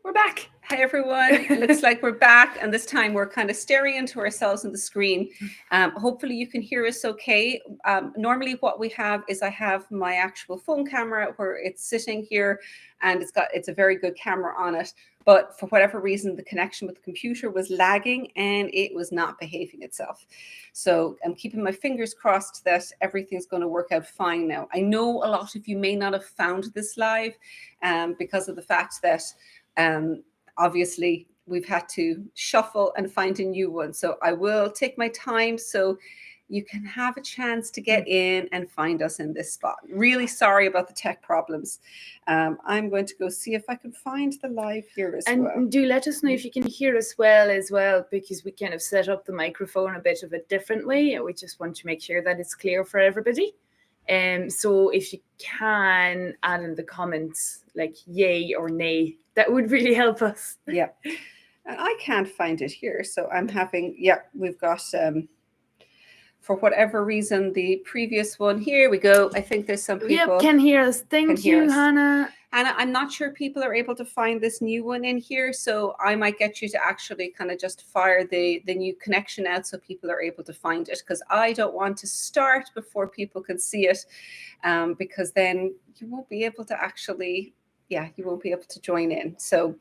We're back. Hi everyone, it looks like we're back, and this time we're kind of staring into ourselves on the screen. Hopefully you can hear us okay. Normally what we have is I have my actual phone camera where it's sitting here, and it's a very good camera on it, but for whatever reason the connection with the computer was lagging and it was not behaving itself. So I'm keeping my fingers crossed that everything's going to work out fine now. I know a lot of you may not have found this live because of the fact that obviously we've had to shuffle and find a new one. So I will take my time so you can have a chance to get in and find us in this spot. Really sorry about the tech problems. I'm going to go see if I can find the live here as well. And do let us know if you can hear us well as well, because we kind of set up the microphone a bit of a different way. We just want to make sure that it's clear for everybody. So if you can add in the comments like yay or nay, that would really help us. Yeah. And I can't find it here. So I'm having, we've got, for whatever reason, the previous one. Here we go. I think there's some people. Yep, can hear us. Thank you, Hannah. Hannah, I'm not sure people are able to find this new one in here. So I might get you to actually kind of just fire the new connection out so people are able to find it, because I don't want to start before people can see it, because then you won't be able to actually, you won't be able to join in. So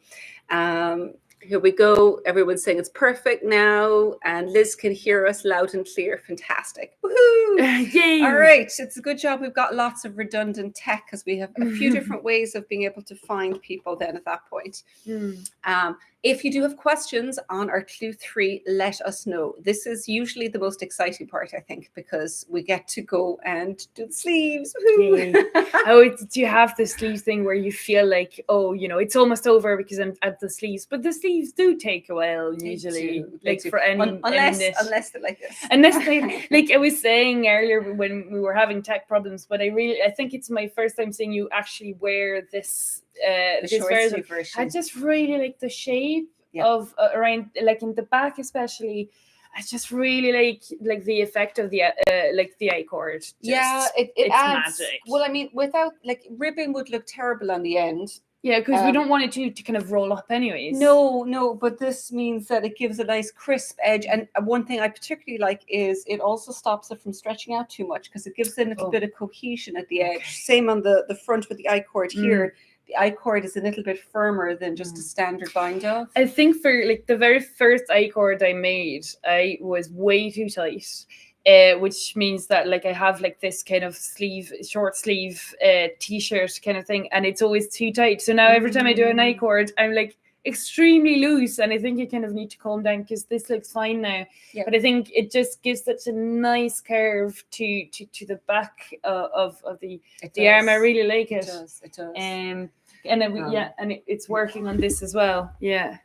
here we go. Everyone's saying it's perfect now, and Liz can hear us loud and clear. Fantastic. Woohoo! Yay! All right, it's a good job we've got lots of redundant tech, because we have a few different ways of being able to find people then at that point. If you do have questions on our clue 3, let us know. This is usually the most exciting part, I think, because we get to go and do the sleeves. Oh, do you have the sleeve thing where you feel like, oh, you know, it's almost over because I'm at the sleeves, but the sleeves do take a while usually, for unless they're like this. Unless they, like I was saying earlier when we were having tech problems, but I think it's my first time seeing you actually wear this. This version. I just really like the shape of around, like in the back especially. I just really like the effect of the the I-cord. It adds magic. Well, I mean, without ribbon would look terrible on the end. Yeah, because we don't want it to kind of roll up anyways. No, but this means that it gives a nice crisp edge. And one thing I particularly like is it also stops it from stretching out too much, because it gives it a little bit of cohesion at the edge. Same on the front with the I-cord here. The I-cord is a little bit firmer than just a standard bind off. I think for the very first I-cord I made, I was way too tight. Which means that I have this kind of short sleeve t-shirt kind of thing, and it's always too tight. So now every time I do an I-cord, I'm extremely loose, and I think you kind of need to calm down, because this looks fine now. But I think it just gives such a nice curve to the back of the arm. I really like it. It does. And it's working on this as well. Yeah.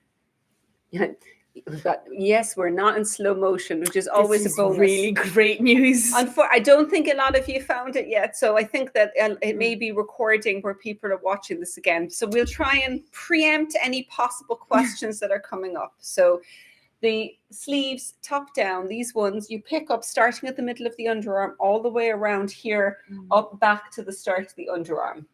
We're not in slow motion, which is always a bonus. Really great news. I don't think a lot of you found it yet, so I think that it may be recording where people are watching this again. So we'll try and preempt any possible questions that are coming up. So the sleeves top down, these ones you pick up starting at the middle of the underarm all the way around here, up back to the start of the underarm.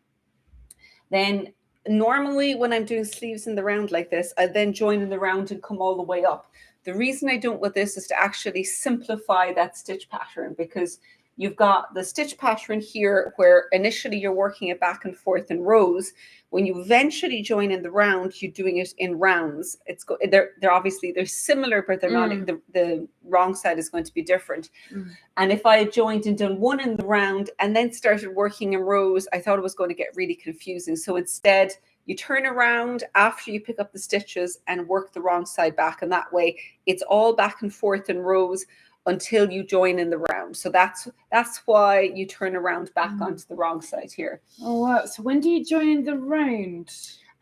Then normally when I'm doing sleeves in the round like this, I then join in the round and come all the way up. The reason I don't with this is to actually simplify that stitch pattern, because you've got the stitch pattern here where initially you're working it back and forth in rows. When you eventually join in the round, you're doing it in rounds. They're obviously they're similar, but they're not. The wrong side is going to be different. And if I had joined and done one in the round and then started working in rows, I thought it was going to get really confusing. So instead, you turn around after you pick up the stitches and work the wrong side back, and that way it's all back and forth in rows until you join in the round. So that's why you turn around back onto the wrong side here. Oh wow! So when do you join in the round?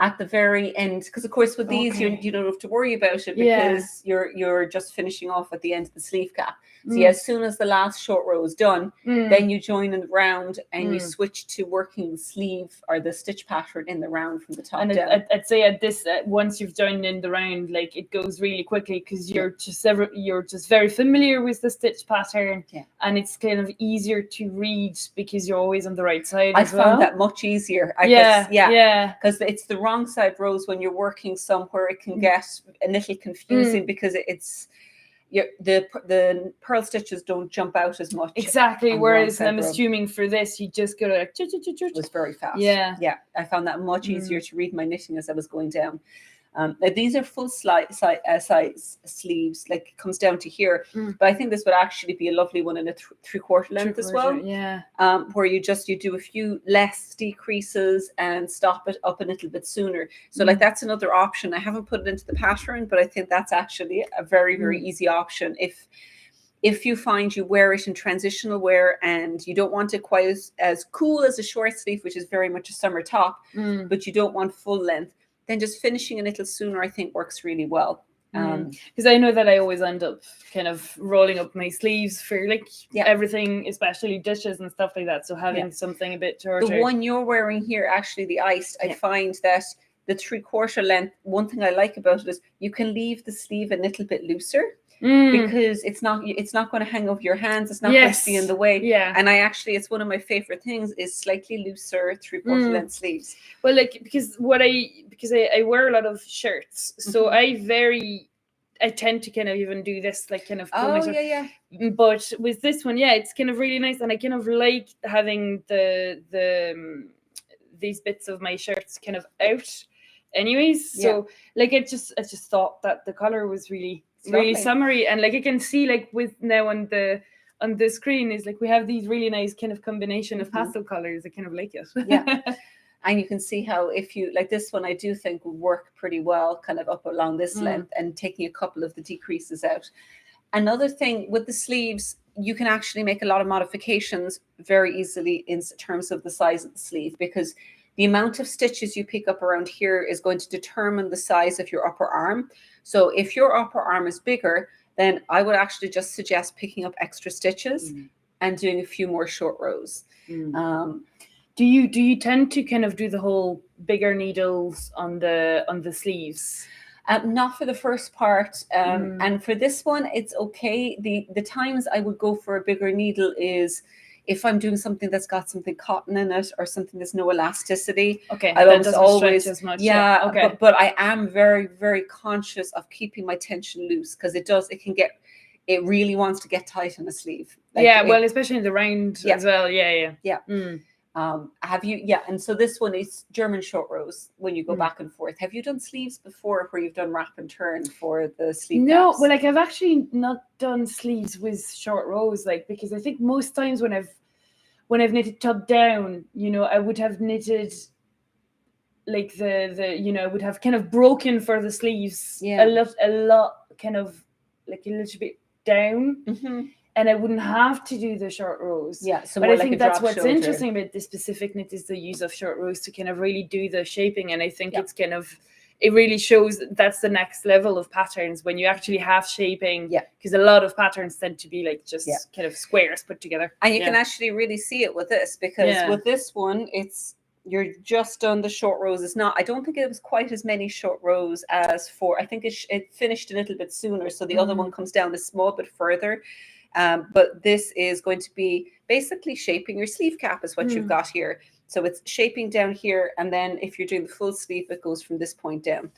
At the very end, because of course with these you don't have to worry about it, because you're just finishing off at the end of the sleeve cap. So as soon as the last short row is done, then you join in the round and you switch to working the sleeve or the stitch pattern in the round from the top down. I'd say at this once you've joined in the round, it goes really quickly, because you're just very familiar with the stitch pattern, and it's kind of easier to read because you're always on the right side. I found that much easier. Because it's the wrong side rows when you're working somewhere, it can get a little confusing because it's the purl stitches don't jump out as much. Exactly. Whereas I'm assuming for this, you just go like, it was very fast. Yeah. Yeah. I found that much easier to read my knitting as I was going down. These are full size sleeves, like it comes down to here. But I think this would actually be a lovely one in a 3/4 length as well. Yeah. Where you do a few less decreases and stop it up a little bit sooner. So like that's another option. I haven't put it into the pattern, but I think that's actually a very, very easy option. If you find you wear it in transitional wear and you don't want it quite as cool as a short sleeve, which is very much a summer top, but you don't want full length, then just finishing a little sooner, I think, works really well. Because I know that I always end up kind of rolling up my sleeves for like everything, especially dishes and stuff like that. So having something a bit shorter. The one you're wearing here, actually the iced, I find that the 3/4 length, one thing I like about it is you can leave the sleeve a little bit looser. Because it's not going to hang over your hands. It's not going to be in the way. Yeah. And it's one of my favorite things is slightly looser 3/4 length sleeves. Well, like because I wear a lot of shirts, so I tend to kind of even do this, like kind of. But with this one, it's kind of really nice, and I kind of like having these bits of my shirts kind of out, anyways. So like I just thought that the color was really summery, and like I can see like with now on the screen is like we have these really nice kind of combination of pastel colors. I kind of like it. And you can see how if you like this one, I do think would work pretty well kind of up along this length and taking a couple of the decreases out. Another thing with the sleeves, you can actually make a lot of modifications very easily in terms of the size of the sleeve, because the amount of stitches you pick up around here is going to determine the size of your upper arm. So if your upper arm is bigger, then I would actually just suggest picking up extra stitches and doing a few more short rows. Do you tend to kind of do the whole bigger needles on the sleeves? Not for the first part. And for this one, it's okay. The times I would go for a bigger needle is if I'm doing something that's got something cotton in it or something that's no elasticity. Okay, I that doesn't stretch as much. Okay. But I am very, very conscious of keeping my tension loose, because it really wants to get tight in the sleeve. Like especially in the round as well. And so this one is German short rows when you go back and forth. Have you done sleeves before where you've done wrap and turn for the sleeve? No, gaps? well, like I've actually not done sleeves with short rows, like, because I think most times when I've knitted top down, I would have knitted like the I would have kind of broken for the sleeves a lot kind of like a little bit down. And I wouldn't have to do the short rows. So but I think like that's what's shoulder. interesting about this specific knit is the use of short rows to kind of really do the shaping. And I think it's kind of, it really shows that's the next level of patterns when you actually have shaping. Because a lot of patterns tend to be like just kind of squares put together. And you can actually really see it with this, because with this one, you're just done the short rows. I don't think it was quite as many short rows as I think it finished a little bit sooner. So the other one comes down a small bit further. But this is going to be basically shaping your sleeve cap is what you've got here. So it's shaping down here. And then if you're doing the full sleeve, it goes from this point down.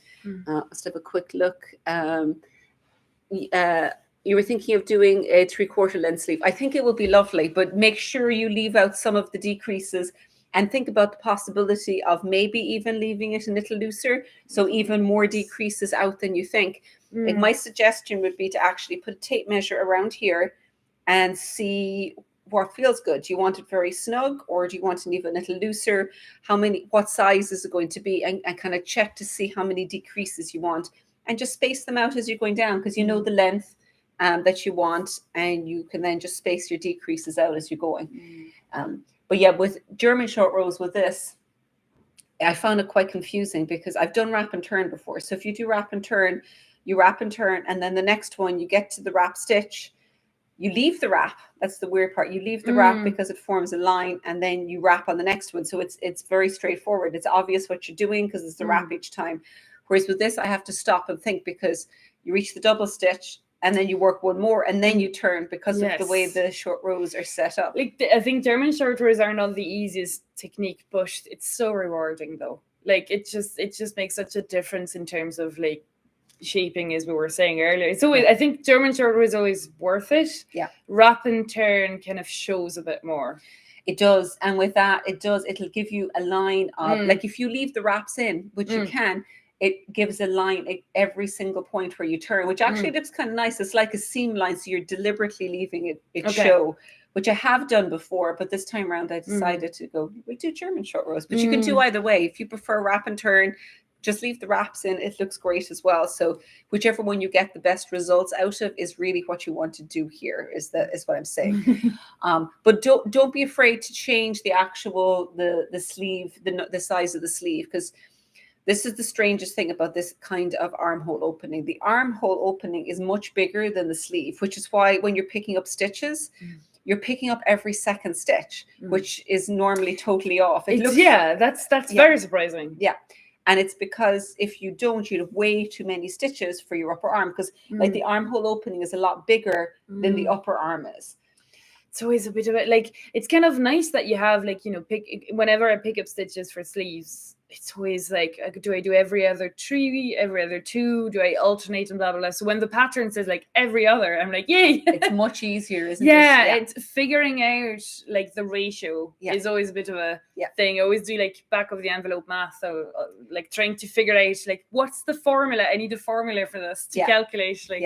Let's have a quick look. You were thinking of doing a 3/4 length sleeve. I think it will be lovely, but make sure you leave out some of the decreases and think about the possibility of maybe even leaving it a little looser. So even more decreases out than you think. Like my suggestion would be to actually put a tape measure around here and see what feels good. Do you want it very snug, or do you want to leave it a little looser? What size is it going to be? And kind of check to see how many decreases you want, and just space them out as you're going down, because you know the length that you want, and you can then just space your decreases out as you're going. But with German short rows with this, I found it quite confusing because I've done wrap and turn before. So if you do wrap and turn, you wrap and turn, and then the next one, you get to the wrap stitch, you leave the wrap. That's the weird part. You leave the wrap because it forms a line, and then you wrap on the next one. So it's very straightforward. It's obvious what you're doing because it's the wrap each time. Whereas with this, I have to stop and think, because you reach the double stitch and then you work one more and then you turn, because of the way the short rows are set up. I think German short rows are not the easiest technique, but it's so rewarding though. Like it just makes such a difference in terms of like shaping, as we were saying earlier. It's always, I think German short row is always worth it. Yeah. Wrap and turn kind of shows a bit more. It does. And with that, it'll give you a line of, like if you leave the wraps in, which you can, it gives a line at every single point where you turn, which actually looks kind of nice. It's like a seam line, so you're deliberately leaving it show, which I have done before, but this time around I decided to go, we'll do German short rows. But you can do either way. If you prefer wrap and turn, just leave the wraps in. It looks great as well. So whichever one you get the best results out of is really what you want to do here, is what I'm saying. But don't be afraid to change the actual the sleeve, the size of the sleeve, because this is the strangest thing about this kind of armhole opening. The armhole opening is much bigger than the sleeve, which is why when you're picking up stitches, you're picking up every second stitch, which is normally totally off. That's very surprising. Yeah. And it's because if you don't, you'd have way too many stitches for your upper arm, because like the armhole opening is a lot bigger than the upper arm is. It's always a bit of it. Like, it's kind of nice that you have, like, you know, whenever I pick up stitches for sleeves, it's always like, do I do every other 3, every other 2? Do I alternate and blah, blah, blah? So when the pattern says like every other, I'm like, yay! It's much easier, isn't it? Yeah, it's figuring out like the ratio is always a bit of a thing. I always do like back of the envelope math. So like trying to figure out like, what's the formula? I need a formula for this to calculate. Like,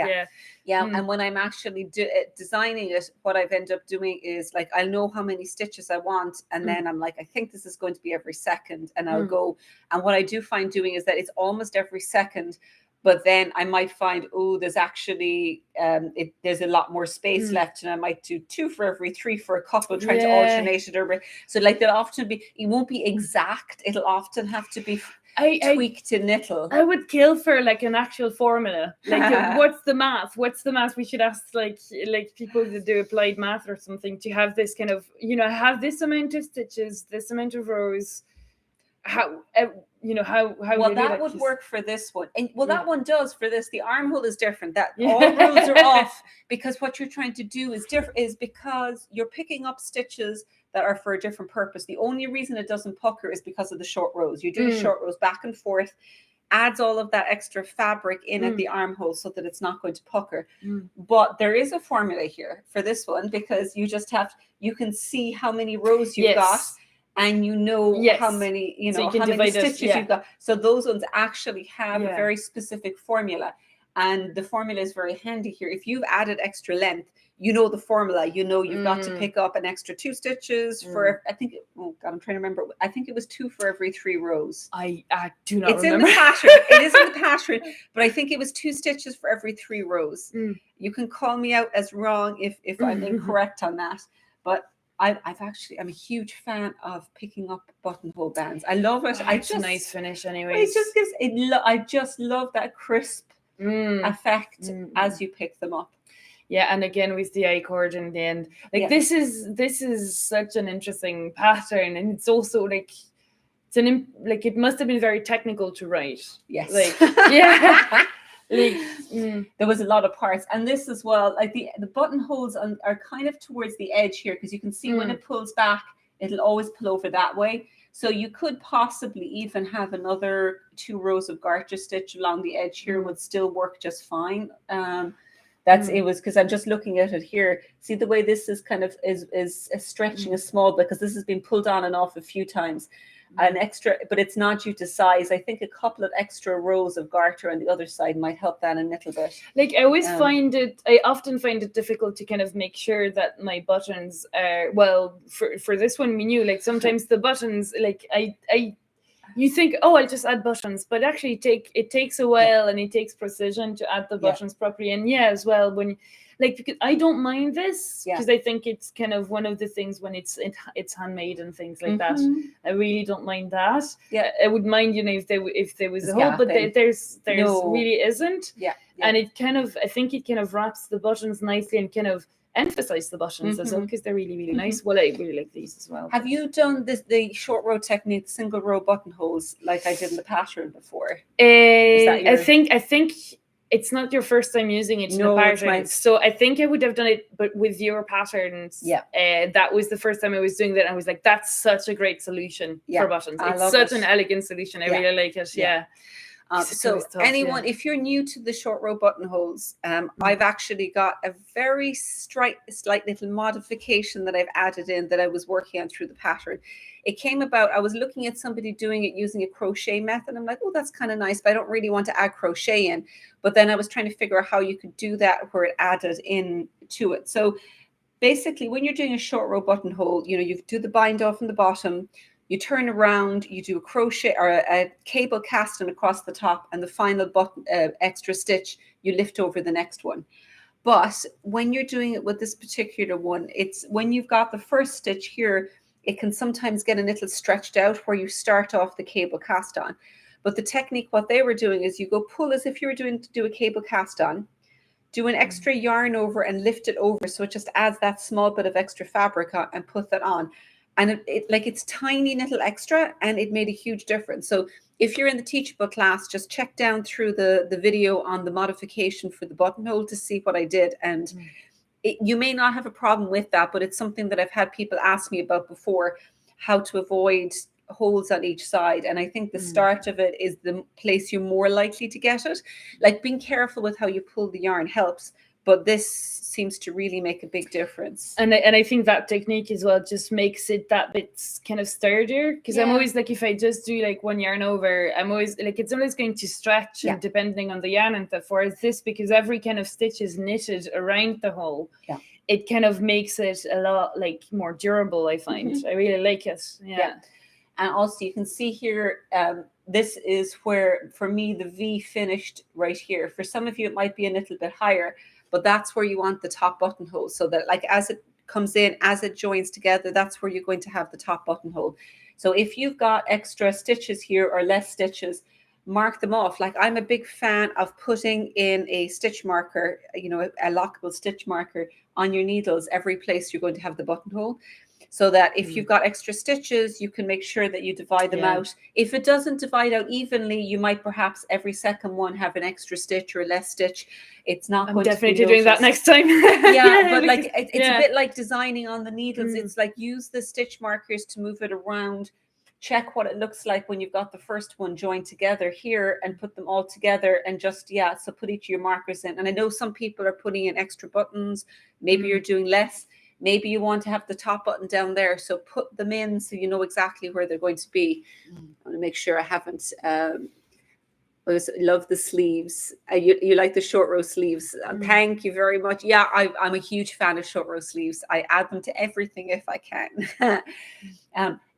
and when I'm actually designing it, what I've ended up doing is like, I'll know how many stitches I want. And then I'm like, I think this is going to be every second. And I'll go. And what I do find doing is that it's almost every second. But then I might find, there's actually, there's a lot more space left. And I might do 2 for every 3 for a couple, trying to alternate it. So like there'll often be, it won't be exact. It'll often have to be tweaked to nittle. I would kill for like an actual formula. Like what's the math? We should ask like people that do applied math or something to have this kind of, you know, have this amount of stitches, this amount of rows. How well that would work for this one, and that one does for this. The armhole is different. That all rules are off, because what you're trying to do is different, is because you're picking up stitches that are for a different purpose. The only reason it doesn't pucker is because of the short rows. You do the short rows back and forth, adds all of that extra fabric in at the armhole so that it's not going to pucker. But there is a formula here for this one, because you can see how many rows you've got. And you know how many, how many stitches you've got. So those ones actually have a very specific formula. And the formula is very handy here. If you've added extra length, you know the formula. You know you've got to pick up an extra 2 stitches for, I think, I'm trying to remember. I think it was 2 for every 3 rows. I do not remember. It's in the pattern. It is in the pattern. But I think it was 2 stitches for every 3 rows. You can call me out as wrong if I'm incorrect on that. But I'm a huge fan of picking up buttonhole bands. I love it. It's a nice finish anyway. It just gives it. I just love that crisp effect as you pick them up. Yeah, and again with the I-cord in the end, like this is such an interesting pattern, and it's also like it must have been very technical to write. Yes, there was a lot of parts, and this as well, like the buttonholes are kind of towards the edge here, because you can see when it pulls back, it'll always pull over that way. So you could possibly even have another 2 rows of garter stitch along the edge here would still work just fine. It was because I'm just looking at it here. See the way this is kind of is stretching a small bit, because this has been pulled on and off a few times. An extra, but it's not due to size. I think a couple of extra rows of garter on the other side might help that a little bit. Like I often find it difficult to kind of make sure that my buttons are, well, for this one we knew, like sometimes the buttons, like you think, I'll just add buttons, but actually it takes a while and it takes precision to add the buttons properly. And as well, when because I don't mind this, because I think it's kind of one of the things when it's handmade and things like that. I really don't mind that. I would mind, if there was a hole, but there's really isn't. And it kind of, I think it kind of wraps the buttons nicely and kind of emphasize the buttons as well, because they're really, really nice. Well, I really like these as well. Have you done the short row technique, single row buttonholes, like I did in the pattern before? I think it's not your first time using it in No, a it's pattern. my- So I think I would have done it, but with your patterns. Yeah. That was the first time I was doing that. I was like, that's such a great solution for buttons. I It's love such it. an elegant solution. I really like it. Yeah. So anyone, if you're new to the short row buttonholes, I've actually got a very slight little modification that I've added in that I was working on through the pattern. It came about, I was looking at somebody doing it using a crochet method. I'm like, oh, that's kind of nice, but I don't really want to add crochet in. But then I was trying to figure out how you could do that where it added in to it. So basically, when you're doing a short row buttonhole, you do the bind off in the bottom, you turn around, you do a crochet or a cable casting across the top, and the final button extra stitch, you lift over the next one. But when you're doing it with this particular one, it's when you've got the first stitch here, it can sometimes get a little stretched out where you start off the cable cast on. But the technique, what they were doing is you go pull as if you were doing to do a cable cast on, do an extra yarn over and lift it over, so it just adds that small bit of extra fabric on, and put that on. And it's tiny little extra, and it made a huge difference. So if you're in the teachable class, just check down through the video on the modification for the buttonhole to see what I did. And you may not have a problem with that, but it's something that I've had people ask me about before, how to avoid holes on each side. And I think the start of it is the place you're more likely to get it. Like being careful with how you pull the yarn helps, but this seems to really make a big difference. And I think that technique as well just makes it that bit kind of sturdier, because I'm always like, if I just do like one yarn over, I'm always like, it's always going to stretch and depending on the yarn and stuff. Whereas this, because every kind of stitch is knitted around the hole, it kind of makes it a lot like more durable, I find. I really like it. And also you can see here, this is where, for me, the V finished right here. For some of you, it might be a little bit higher, but that's where you want the top buttonhole. So that like as it comes in, as it joins together, that's where you're going to have the top buttonhole. So if you've got extra stitches here or less stitches, mark them off. Like I'm a big fan of putting in a stitch marker, a lockable stitch marker on your needles, every place you're going to have the buttonhole. So that if you've got extra stitches, you can make sure that you divide them out. If it doesn't divide out evenly, you might perhaps every second one have an extra stitch or less stitch. It's not I'm going definitely to be doing that next time. But like it's a bit like designing on the needles. It's like use the stitch markers to move it around. Check what it looks like when you've got the first one joined together here and put them all together and just, so put each of your markers in. And I know some people are putting in extra buttons. Maybe you're doing less. Maybe you want to have the top button down there. So put them in so you know exactly where they're going to be. I want to make sure I haven't. I love the sleeves. You like the short row sleeves. Thank you very much. Yeah, I'm a huge fan of short row sleeves. I add them to everything if I can.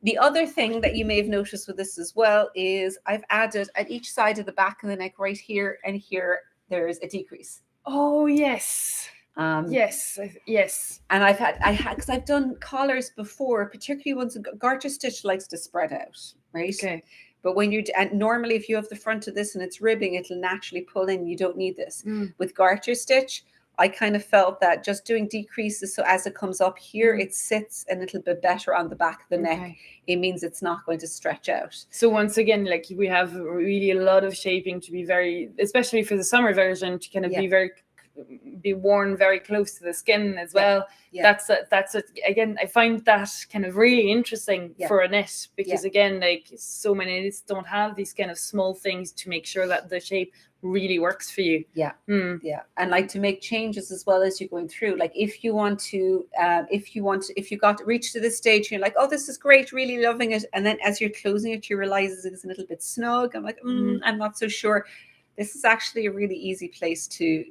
The other thing that you may have noticed with this as well is I've added at each side of the back of the neck, right here and here, there's a decrease. Oh, yes. Yes. And I had because I've done collars before, particularly ones garter stitch likes to spread out, right? Okay. But when and normally if you have the front of this and it's ribbing, it'll naturally pull in. You don't need this. With garter stitch, I kind of felt that just doing decreases, so as it comes up here, it sits a little bit better on the back of the neck. It means it's not going to stretch out. So once again, like we have really a lot of shaping to be very, especially for the summer version, to kind of be worn very close to the skin as well. That's again, I find that kind of really interesting for a knit, because again, like so many knits don't have these kind of small things to make sure that the shape really works for you. And like to make changes as well as you're going through. Like if you got to reach to this stage and you're like, oh, this is great, really loving it, and then as you're closing it, you realize it's a little bit snug. I'm like, I'm not so sure. This is actually a really easy place to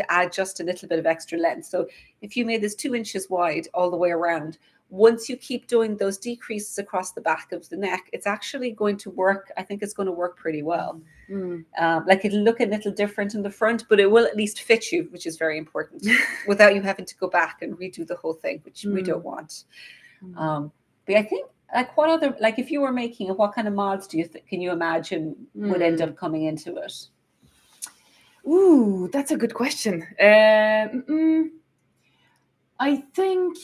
add just a little bit of extra length. So if you made this 2 inches wide all the way around, once you keep doing those decreases across the back of the neck, it's actually going to work. I think it's going to work pretty well. Like it'll look a little different in the front, but it will at least fit you, which is very important, without you having to go back and redo the whole thing, which we don't want. But I think, like, what other, like, if you were making it, what kind of mods do you can you imagine would end up coming into it? Ooh, that's a good question. I think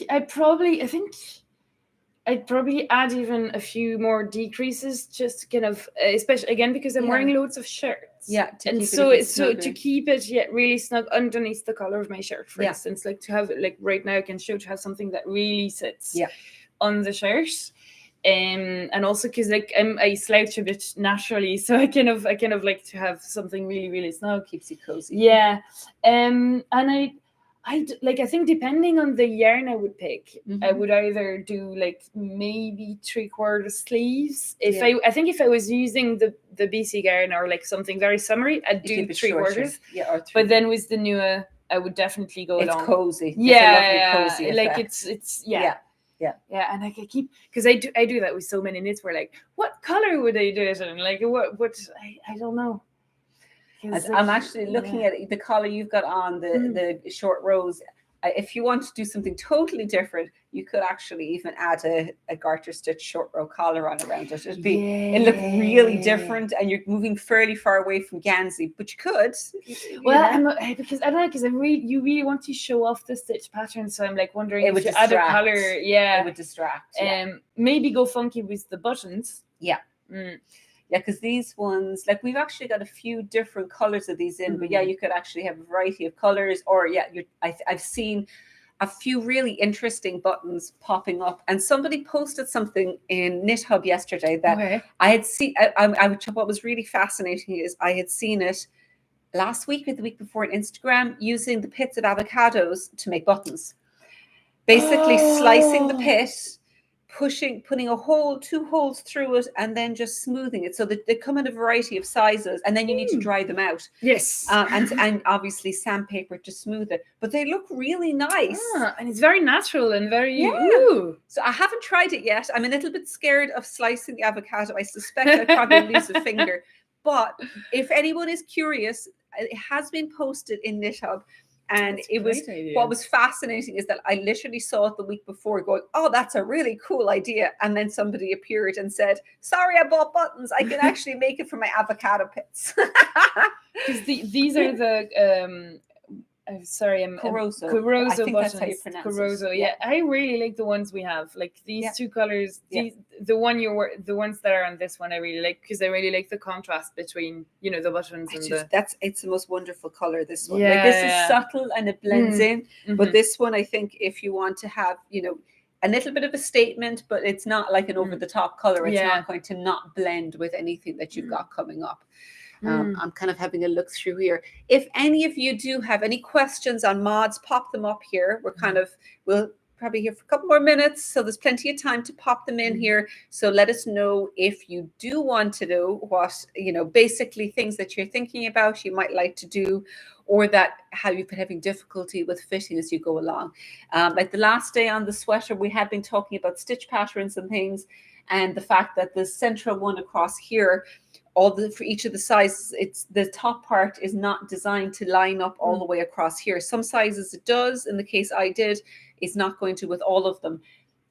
I'd probably add even a few more decreases, just kind of, especially again because I'm wearing loads of shirts. Yeah, to and keep so it it's so to keep it really snug underneath the collar of my shirt, for instance, like to have it like right now I can show to have something that really sits on the shirt. And also because like I slouch a bit naturally, so I kind of like to have something really, really snug, keeps you cozy. Yeah. And I think depending on the yarn I would pick, I would either do like maybe 3/4 sleeves. I think if I was using the BC yarn or like something very summery, I'd do 3/4. Yeah, or 3. But then with the newer, I would definitely go along. It's cozy. Yeah, cozy like effect. it's yeah. And like I keep, because I do that with so many knits where like, what color would I do it in? Like what I don't know. I'm actually looking at the collar you've got on, the short rows. If you want to do something totally different, you could actually even add a garter stitch short row collar on around it. It'd look really different, and you're moving fairly far away from Gansey, but you could. Because I don't know, because you really want to show off the stitch pattern, so I'm like wondering if you distract. add a color, it would distract. Maybe go funky with the buttons. Yeah. Yeah, because these ones, like we've actually got a few different colors of these in, but yeah, you could actually have a variety of colors, or I've seen a few really interesting buttons popping up, and somebody posted something in Knit Hub yesterday that I had seen. What was really fascinating is I had seen it last week or the week before on Instagram, using the pits of avocados to make buttons. Basically slicing the pit, putting a hole, 2 holes through it, and then just smoothing it, so that they come in a variety of sizes, and then you need to dry them out. Yes. And obviously sandpaper to smooth it, but they look really nice. And it's very natural and very So I haven't tried it yet. I'm a little bit scared of slicing the avocado. I suspect I'd probably lose a finger, but if anyone is curious, it has been posted in Knit Hub. And what was fascinating is that I literally saw it the week before going, oh, that's a really cool idea. And then somebody appeared and said, sorry, I bought buttons. I can actually make it for my avocado pits. Because these are the, Carozo. Carozo I think buttons. That's how you pronounce Carozo, it. Yeah. I really like the ones we have. Like these 2 colors, the ones that are on this one I really like, because I really like the contrast between, the buttons it's the most wonderful color, this one. Like this is subtle and it blends in. But this one, I think if you want to have, a little bit of a statement, but it's not like an over the top color. It's not going to not blend with anything that you've got coming up. I'm kind of having a look through here. If any of you do have any questions on mods, pop them up here. We'll probably here for a couple more minutes, so there's plenty of time to pop them in here. So let us know if you do want to know what, basically things that you're thinking about, you might like to do, or that how you've been having difficulty with fitting as you go along. Like the last day on the sweater, we had been talking about stitch patterns and things, and the fact that the central one across here, for each of the sizes, it's the top part is not designed to line up all the way across here. Some sizes it does. In the case I did, it's not going to with all of them.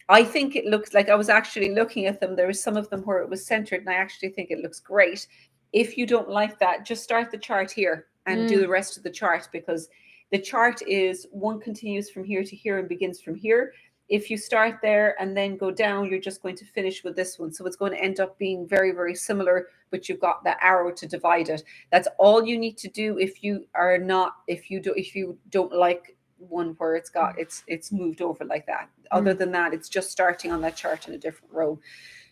I think it looks like, I was actually looking at them, there was some of them where it was centered, and I actually think it looks great. If you don't like that, just start the chart here and do the rest of the chart, because the chart is one continues from here to here and begins from here. If you start there and then go down, you're just going to finish with this one. So it's going to end up being very, very similar, but you've got that arrow to divide it. That's all you need to do if you don't like one where it's moved over like that. Other than that, it's just starting on that chart in a different row.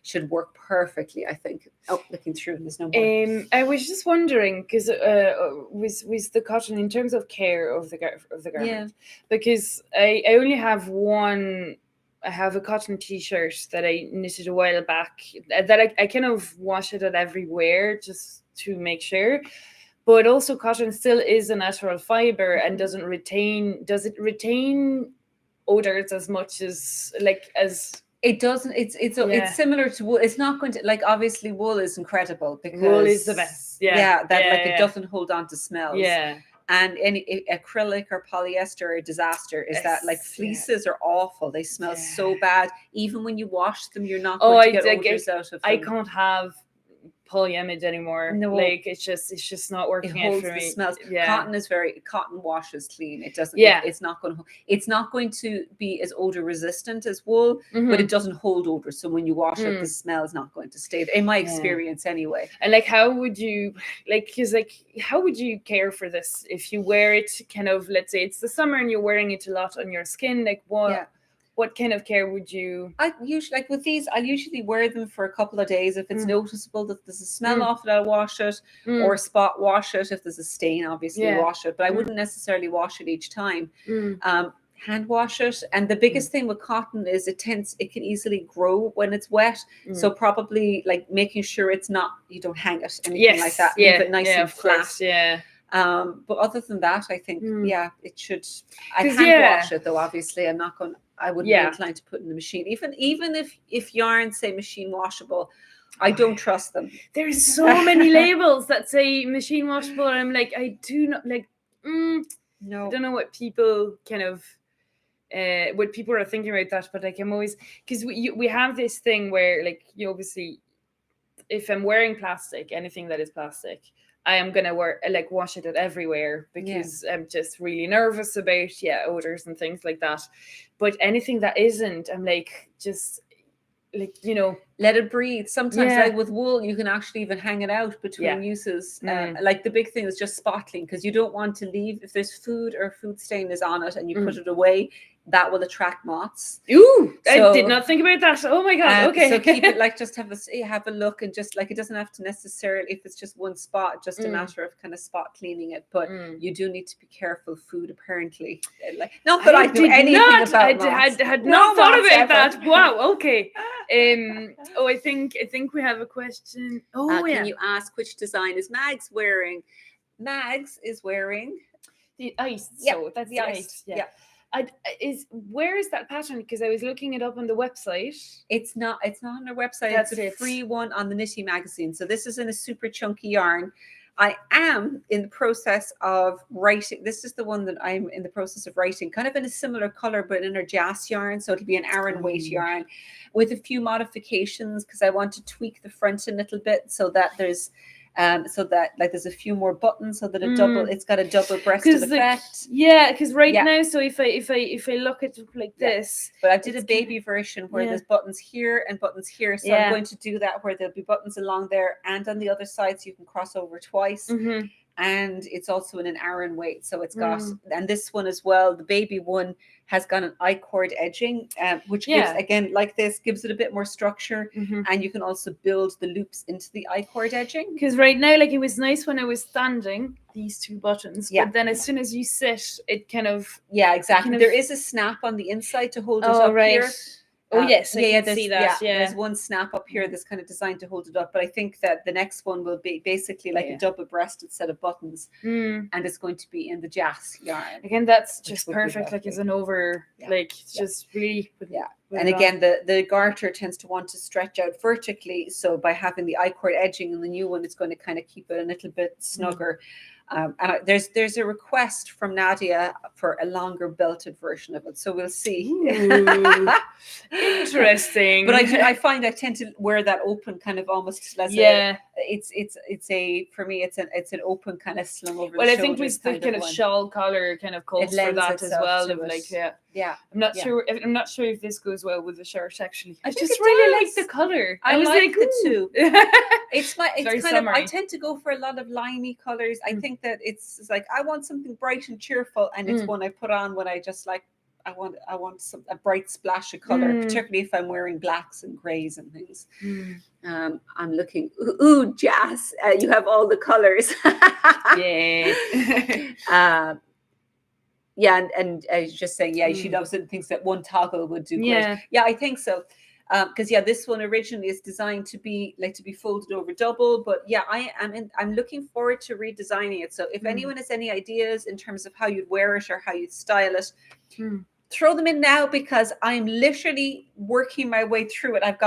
Should work perfectly, I think. Oh, looking through, there's no more. I was just wondering, because with the cotton, in terms of care of the garment, because I only have one. I have a cotton t-shirt that I knitted a while back, that I kind of wash it at every wear just to make sure. But also, cotton still is a natural fiber and does it retain odors as much as It doesn't. It's similar to wool. It's not going to, like, obviously wool is incredible because wool is the best. It doesn't hold on to smells. Yeah. And any acrylic or polyester are a disaster. That like fleeces are awful. They smell so bad. Even when you wash them, you're not going to get odors out of them. I can't have polyamide anymore. No. Like it's just not It working out holds for the me. smells. Yeah. Cotton washes clean. It doesn't. Yeah. It's not going to be as odor resistant as wool, but it doesn't hold odor. So when you wash it, the smell is not going to stay there, in my experience anyway. And like, how would you how would you care for this if you wear it kind of, let's say it's the summer and you're wearing it a lot on your skin? Like what kind of care would you? I usually, like with these, I'll usually wear them for a couple of days. If it's noticeable that there's a smell off it, I'll wash it, or spot wash it. If there's a stain, obviously wash it. But I wouldn't necessarily wash it each time. Hand wash it. And the biggest thing with cotton is it can easily grow when it's wet. So probably like making sure you don't hang it, anything like that. Leave it nice and flat. But other than that, I think it should. I hand wash it though. Obviously, I wouldn't be inclined to put in the machine. Even if yarns say machine washable, I don't trust them. There's so many labels that say machine washable, and I'm like, I do not like. No, I don't know what people kind of. What people are thinking about that, but like I'm always, because we have this thing where like you obviously, if I'm wearing plastic, anything that is plastic, I am gonna wash it everywhere because I'm just really nervous about odors and things like that. But anything that isn't, I'm like just like let it breathe. Sometimes like with wool, you can actually even hang it out between uses. Like the big thing is just spot clean, because you don't want to leave if there's food or food stain is on it and you put it away. That will attract moths. Ooh, so, I did not think about that. Oh my god. Okay. So keep it like just have a look, and just like it doesn't have to necessarily, if it's just one spot, just a matter of kind of spot cleaning it. But you do need to be careful. Food apparently, like not that I knew anything about moths. I had not thought about that. Wow. Okay. I think we have a question. Can you ask which design is Mags wearing? Mags is wearing the ice. Yeah, so that's the ice. Yeah. Where is that pattern? Because I was looking it up on the website. It's not on their website. It's a free one on the Knitty magazine. So this is in a super chunky yarn. I am in the process of writing. This is the one that I'm in the process of writing, kind of in a similar color, but in a jas yarn. So it'll be an Aran weight yarn with a few modifications, because I want to tweak the front a little bit so that there's there's a few more buttons, so that it's got a double breasted effect. Because now, so if I look at it like this, but I did a baby version where there's buttons here and buttons here, so I'm going to do that where there'll be buttons along there and on the other side, so you can cross over twice. And it's also in an Aran weight, so it's got, and this one as well, the baby one has got an I-cord edging, which gives, again, like this, gives it a bit more structure, and you can also build the loops into the I-cord edging. Because right now, like, it was nice when I was standing, these two buttons, but then as soon as you sit, it kind of... Yeah, exactly. There is a snap on the inside to hold it up here. Oh, yes, I can see that. There's one snap up here that's kind of designed to hold it up. But I think that the next one will be basically like a double-breasted set of buttons. And it's going to be in the jas yarn. Again, that's just perfect, like as an over, like just really... And again, the garter tends to want to stretch out vertically. So by having the I-cord edging in the new one, it's going to kind of keep it a little bit snugger. And there's a request from Nadia for a longer belted version of it, so we'll see. Interesting. But I find I tend to wear that open, kind of almost as for me it's an open kind of slung over. Well, I think with the kind of shawl collar kind of calls for that as well. Of like, I'm not sure. I'm not sure if this goes well with the shirt. Actually, I just really like the color. I was like the two. It's kind summery. of. I tend to go for a lot of limey colors. I think that it's like I want something bright and cheerful, and it's one I put on when I just like. I want a bright splash of color, particularly if I'm wearing blacks and grays and things. I'm looking. Ooh, Jas! You have all the colors. And I was just saying, she loves it and thinks that one toggle would do great. Yeah, I think so. Because this one originally is designed to be folded over double, but I'm looking forward to redesigning it. So if anyone has any ideas in terms of how you'd wear it or how you'd style it, throw them in now, because I'm literally working my way through it. I've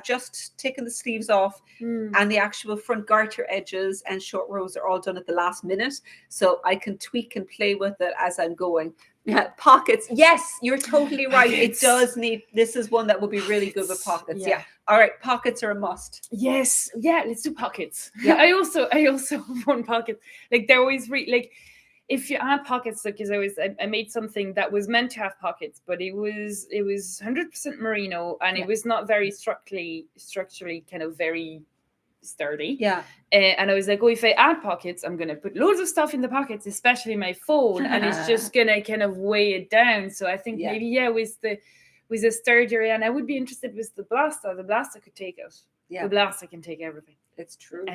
just taken the sleeves off, and the actual front garter edges and short rows are all done at the last minute, so I can tweak and play with it as I'm going. Yeah, pockets. Yes, you're totally right. Pockets. It does need. This is one that would be really good with pockets. Yeah. Yeah. All right, pockets are a must. Yes, yeah, let's do pockets. Yeah. I also want pockets. Like they're always like if you add pockets, because I made something that was meant to have pockets, but it was 100% merino, and Yeah. it was not very structurally kind of very sturdy. Yeah. And I was like, oh, if I add pockets, I'm gonna put loads of stuff in the pockets, especially my phone, and it's just gonna kind of weigh it down. So I think Yeah. maybe with the sturdier, and I would be interested with the blaster. The blaster could take it. Yeah. The blaster can take everything. It's true.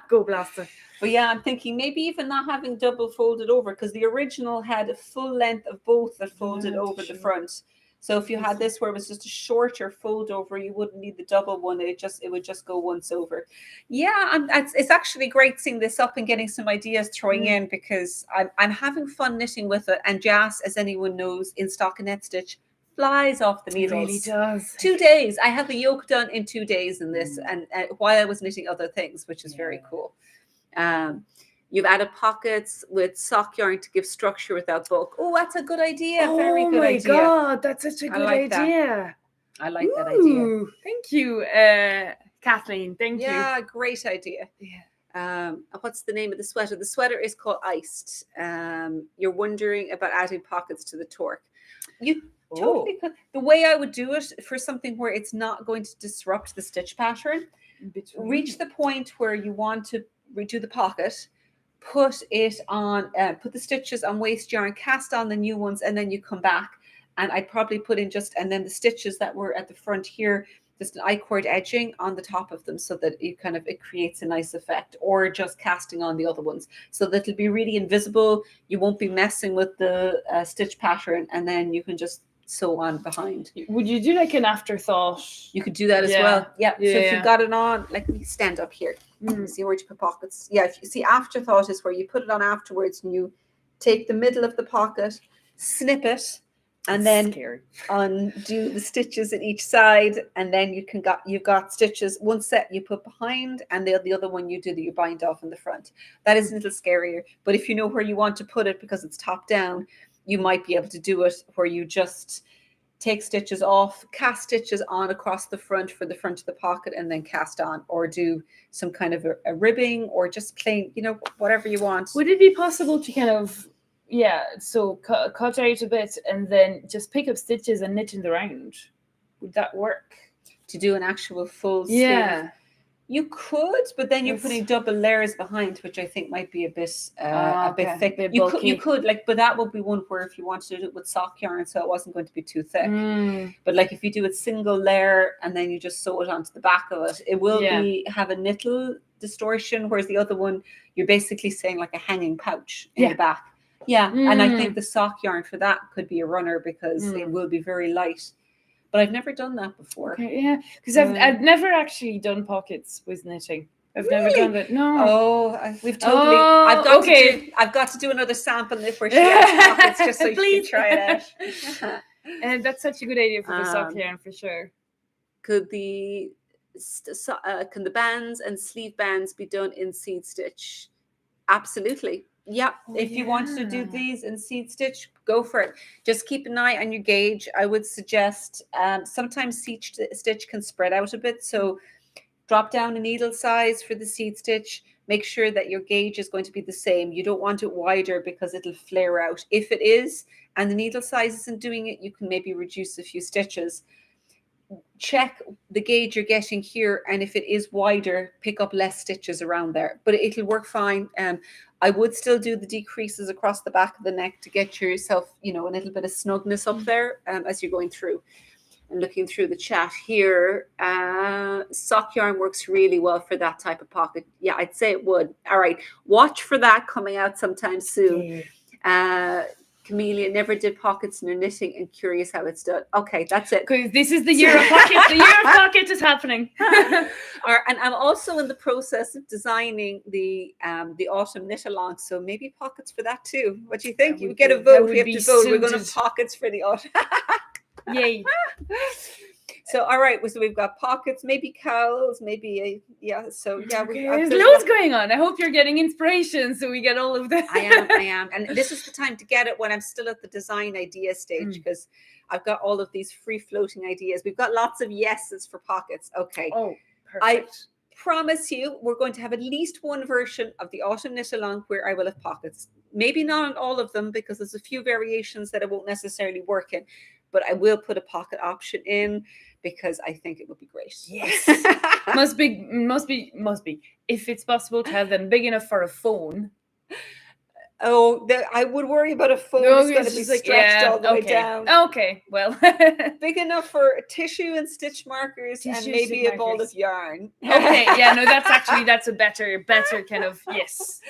Go blaster. But yeah, I'm thinking maybe even not having double folded over, because the original had a full length of both that folded over the front. So if you had this where it was just a shorter fold over, you wouldn't need the double one. It would just go once over. Yeah, it's actually great seeing this up and getting some ideas throwing in, because I'm having fun knitting with it. And Jas, as anyone knows, in stockinette stitch flies off the needles. It really does. 2 days. I had the yoke done in 2 days in this, and while I was knitting other things, which is very cool. You've added pockets with sock yarn to give structure without bulk. Oh, that's a good idea. Very good idea. Oh my God, that's such a good idea. I like that idea. Thank you, Kathleen. Thank you. Yeah, great idea. Yeah. What's the name of the sweater? The sweater is called Iced. You're wondering about adding pockets to the Torc. You totally could. The way I would do it for something where it's not going to disrupt the stitch pattern, reach the point where you want to redo the pocket, put it on, put the stitches on waste yarn, cast on the new ones, and then you come back. And I'd probably put in and then the stitches that were at the front here, just an I-cord edging on the top of them, so that it creates a nice effect, or just casting on the other ones, so that it'll be really invisible. You won't be messing with the stitch pattern, and then you can just sew on behind. Would you do like an afterthought? You could do that as well. Yeah. So if you've got it on, let me stand up here. See where you put pockets. Yeah, if you see, afterthought is where you put it on afterwards, and you take the middle of the pocket, snip it, and then undo the stitches at each side, and then you've got stitches. One set you put behind, and the other one you bind off in the front. That is a little scarier, but if you know where you want to put it, because it's top down, you might be able to do it where you just take stitches off, cast stitches on across the front for the front of the pocket, and then cast on, or do some kind of a ribbing, or just plain, whatever you want. Would it be possible to kind of, so cut out a bit and then just pick up stitches and knit in the round? Would that work? To do an actual full sleeve? Yeah. You could, but then you're putting double layers behind, which I think might be a bit thick. You could, but that would be one where if you wanted to do it with sock yarn, so it wasn't going to be too thick. But like if you do a single layer and then you just sew it onto the back of it, it will have a nittle distortion, whereas the other one, you're basically saying like a hanging pouch in the back. Yeah, and I think the sock yarn for that could be a runner, because it will be very light. But I've never done that before. Okay, yeah, because I've never actually done pockets with knitting. I've never done that. No. Oh, we've totally. I've got to do another sample where she has pockets, just so you can try it out. And that's such a good idea for the sock yarn, for sure. Could the bands and sleeve bands be done in seed stitch? Absolutely. Yeah, if you wanted to do these in seed stitch, go for it. Just keep an eye on your gauge. I would suggest sometimes seed stitch can spread out a bit, so drop down a needle size for the seed stitch. Make sure that your gauge is going to be the same. You don't want it wider, because it'll flare out. If it is, and the needle size isn't doing it, you can maybe reduce a few stitches. Check the gauge you're getting here, and if it is wider, pick up less stitches around there, but it'll work fine. I would still do the decreases across the back of the neck to get yourself, a little bit of snugness up there as you're going through. And looking through the chat here, sock yarn works really well for that type of pocket. Yeah, I'd say it would. All right, watch for that coming out sometime soon. Camellia, never did pockets in her knitting, and curious how it's done. Okay, that's it. Because this is the year of pockets. The year of pockets is happening. And I'm also in the process of designing the autumn knit along, so maybe pockets for that too. What do you think? You get a vote. We have to vote. We're going to have pockets for the autumn. Yay. So, all right, so we've got pockets, maybe cowls, maybe So yeah, there's loads going on. I hope you're getting inspiration, so we get all of that. I am, and this is the time to get it when I'm still at the design idea stage, because I've got all of these free floating ideas. We've got lots of yeses for pockets. Okay. Oh, perfect. I promise you, we're going to have at least one version of the autumn knit along where I will have pockets. Maybe not on all of them, because there's a few variations that it won't necessarily work in, but I will put a pocket option in because I think it would be great. Yes. must be. If it's possible to have them big enough for a phone. Oh, I would worry about a phone that's going to be stretched all the way down. Okay, well. Big enough for tissue and stitch markers and maybe a ball of yarn. Okay, yeah, no, that's a better kind of, yes.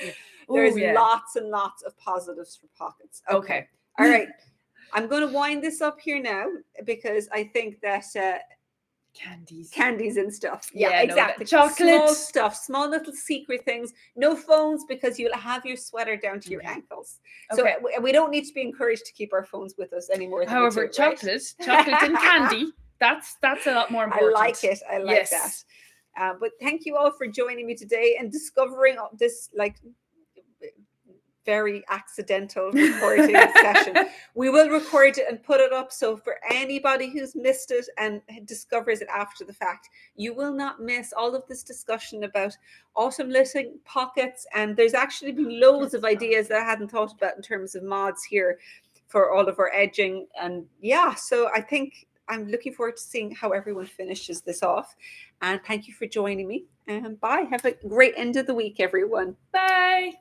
There's lots and lots of positives for pockets. Okay. All right. I'm going to wind this up here now because I think that candies and stuff. Yeah, exactly. Chocolate. Small stuff, small little secret things. No phones, because you'll have your sweater down to your ankles. So we don't need to be encouraged to keep our phones with us anymore. However, chocolate and candy, that's a lot more important. I like it. I like that. But thank you all for joining me today and discovering this very accidental recording session. We will record it and put it up, so for anybody who's missed it and discovers it after the fact, you will not miss all of this discussion about autumn knitting, pockets, and there's actually been loads of ideas that I hadn't thought about in terms of mods here for all of our edging. And so I think I'm looking forward to seeing how everyone finishes this off. And thank you for joining me, and bye. Have a great end of the week, everyone. Bye.